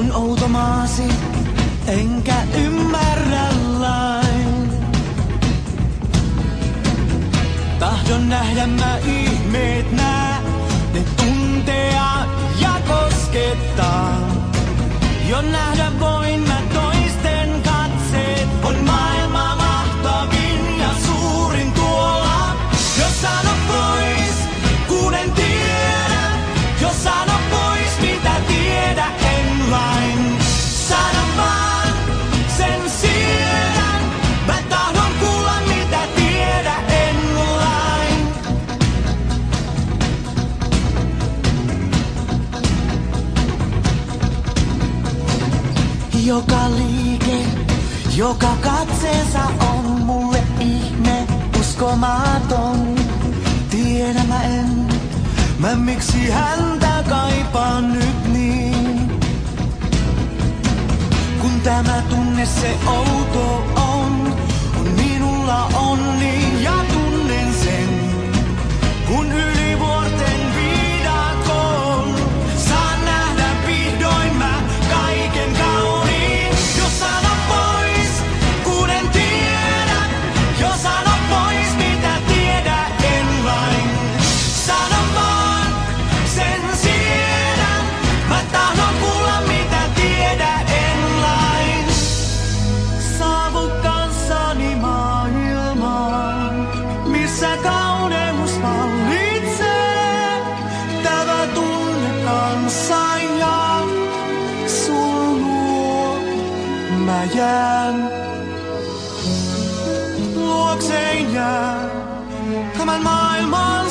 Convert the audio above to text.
On outo maasi, enkä ymmärrä lain. Tahdon nähdä mä ihmeet nää, ne tuntea ja koskettaa. Jo nähdä voin mä toisten katseet, on maailma mahtavin ja suurin tuolla. Jos sano pois, kun en tiedä, jos sano pois mitä tiedä en lain. Sano vaan, sen siedän, mä tahdon kuulla mitä tiedä en lain. Joka liike, joka katseensa on mulle ihme, uskomaton. Tiedä mä miksi häntä kaipaan nyt niin. Kun tämä tunne se outo on minulla onni ja tunnen sen. Kun yli vuorten viidakon saan nähdä vihdoin mä kaiken kauniin. Jos sano pois, kun en tiedä, jos sano pois mitä tiedä en lain. Sano vaan, sen siedän, mä tahdon kuulla mitä tiedä en lain. Saavu kanssani maailmaan, missä kauneus vallitsee. Tämä tunne kanssa ja sun luo mä jään. Luokseen jää tämän maailman